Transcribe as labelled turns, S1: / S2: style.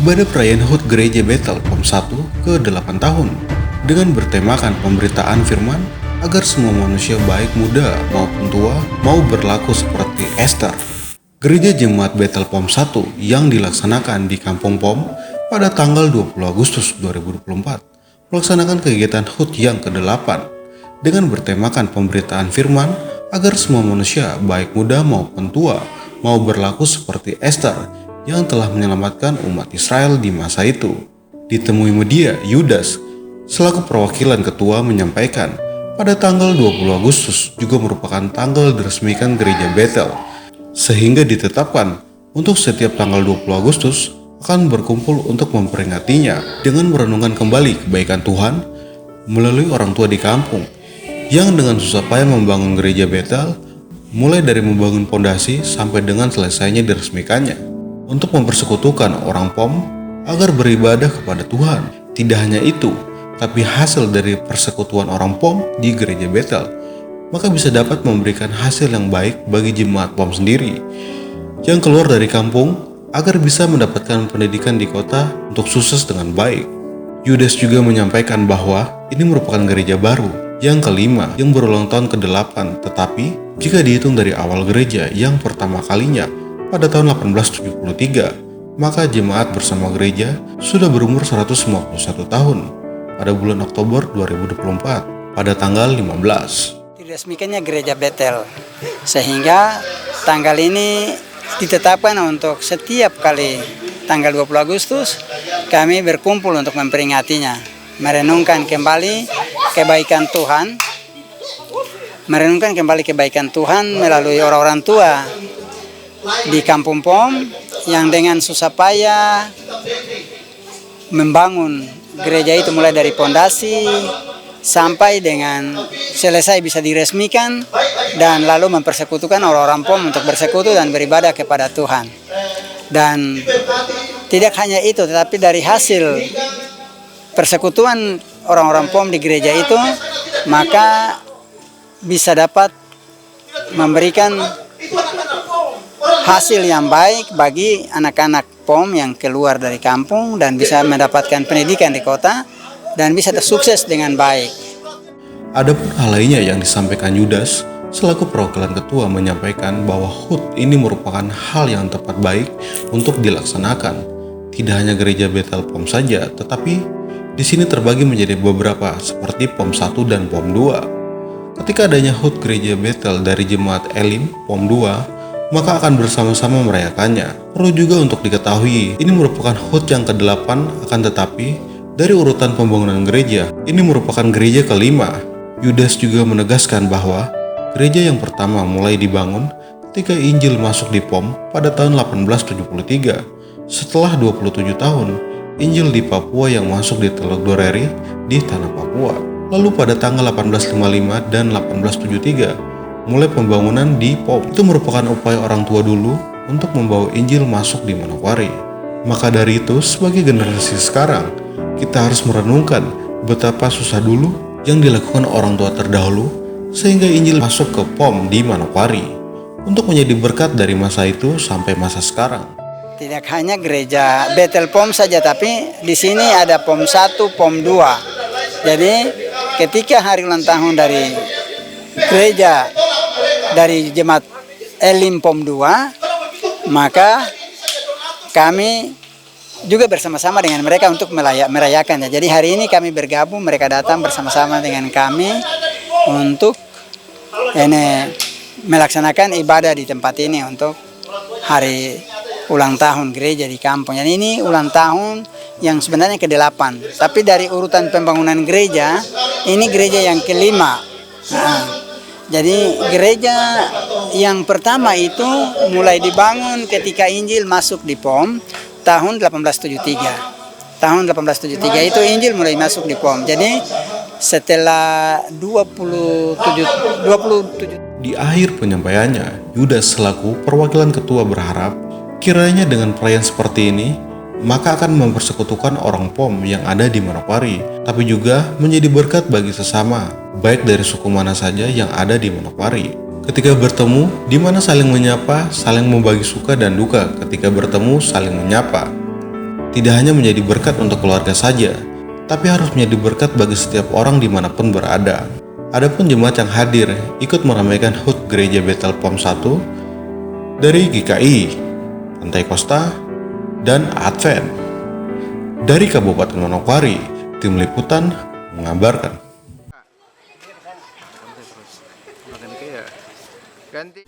S1: Ibadah perayaan HUT Gereja Bethel POM 1 ke-8 tahun dengan bertemakan pemberitaan firman agar semua manusia baik muda maupun tua mau berlaku seperti Esther. Gereja Jemaat Bethel POM 1 yang dilaksanakan di Kampung POM pada tanggal 20 Agustus 2024 melaksanakan kegiatan HUT yang ke-8 dengan bertemakan pemberitaan firman agar semua manusia baik muda maupun tua mau berlaku seperti Esther yang telah menyelamatkan umat Israel di masa itu. Ditemui media, Yudas selaku perwakilan ketua menyampaikan pada tanggal 20 Agustus juga merupakan tanggal diresmikan Gereja Bethel, sehingga ditetapkan untuk setiap tanggal 20 Agustus akan berkumpul untuk memperingatinya dengan merenungkan kembali kebaikan Tuhan melalui orang tua di kampung yang dengan susah payah membangun Gereja Bethel, mulai dari membangun pondasi sampai dengan selesainya diresmikannya, untuk mempersekutukan orang POM agar beribadah kepada Tuhan. Tidak hanya itu, tapi hasil dari persekutuan orang POM di Gereja Bethel maka bisa dapat memberikan hasil yang baik bagi jemaat POM sendiri yang keluar dari kampung agar bisa mendapatkan pendidikan di kota untuk sukses dengan baik. Yudas juga menyampaikan bahwa ini merupakan gereja baru yang kelima yang berulang tahun ke-8, tetapi jika dihitung dari awal gereja yang pertama kalinya pada tahun 1873, maka jemaat bersama gereja sudah berumur 151 tahun pada bulan Oktober 2024 pada tanggal 15.
S2: Diresmikannya Gereja Bethel, sehingga tanggal ini ditetapkan untuk setiap kali tanggal 20 Agustus kami berkumpul untuk memperingatinya, merenungkan kembali kebaikan Tuhan, melalui orang-orang tua di Kampung POM yang dengan susah payah membangun gereja itu mulai dari pondasi sampai dengan selesai bisa diresmikan dan lalu mempersekutukan orang-orang POM untuk bersekutu dan beribadah kepada Tuhan. Dan tidak hanya itu, tetapi dari hasil persekutuan orang-orang POM di gereja itu maka bisa dapat memberikan hasil yang baik bagi anak-anak POM yang keluar dari kampung dan bisa mendapatkan pendidikan di kota dan bisa sukses dengan baik.
S1: Adapun hal lainnya yang disampaikan Yudas selaku perwakilan ketua menyampaikan bahwa HUT ini merupakan hal yang tepat baik untuk dilaksanakan. Tidak hanya Gereja Bethel POM saja, tetapi di sini terbagi menjadi beberapa seperti POM 1 dan POM 2. Ketika adanya HUT Gereja Bethel dari Jemaat Elim POM 2, maka akan bersama-sama merayakannya. Perlu juga untuk diketahui, ini merupakan HUT yang ke-8, akan tetapi dari urutan pembangunan gereja, ini merupakan gereja kelima. Yudas juga menegaskan bahwa gereja yang pertama mulai dibangun ketika Injil masuk di POM pada tahun 1873. Setelah 27 tahun, Injil di Papua yang masuk di Teluk Doreri di tanah Papua. Lalu pada tanggal 1855 dan 1873, mulai pembangunan di POM. Itu merupakan upaya orang tua dulu untuk membawa Injil masuk di Manokwari. Maka dari itu, sebagai generasi sekarang, kita harus merenungkan betapa susah dulu yang dilakukan orang tua terdahulu sehingga Injil masuk ke POM di Manokwari untuk menjadi berkat dari masa itu sampai masa sekarang.
S2: Tidak hanya Gereja Bethel POM saja, tapi di sini ada POM 1, POM 2. Jadi ketika hari ulang tahun dari gereja dari Jemaat Elim POM 2, maka kami juga bersama-sama dengan mereka untuk merayakannya. Jadi hari ini kami bergabung, mereka datang bersama-sama dengan kami untuk melaksanakan ibadah di tempat ini untuk hari ulang tahun gereja di kampung. Jadi ini ulang tahun yang sebenarnya ke-8, tapi dari urutan pembangunan gereja, ini gereja yang kelima. Jadi gereja yang pertama itu mulai dibangun ketika Injil masuk di POM tahun 1873. Tahun 1873 itu Injil mulai masuk di POM. Jadi setelah 27
S1: Di akhir penyampaiannya, Yudas selaku perwakilan ketua berharap kiranya dengan perayaan seperti ini maka akan mempersekutukan orang POM yang ada di Manokwari, tapi juga menjadi berkat bagi sesama, baik dari suku mana saja yang ada di Manokwari. Ketika bertemu, di mana saling menyapa, saling membagi suka dan duka. Ketika bertemu, saling menyapa. tidak hanya menjadi berkat untuk keluarga saja, tapi harus menjadi berkat bagi setiap orang dimanapun berada. Adapun jemaat yang hadir ikut meramaikan HUT Gereja Bethel POM 1 dari GKI, Pantai Kosta, dan Advent. Dari Kabupaten Manokwari, tim liputan mengabarkan.
S3: Ganti.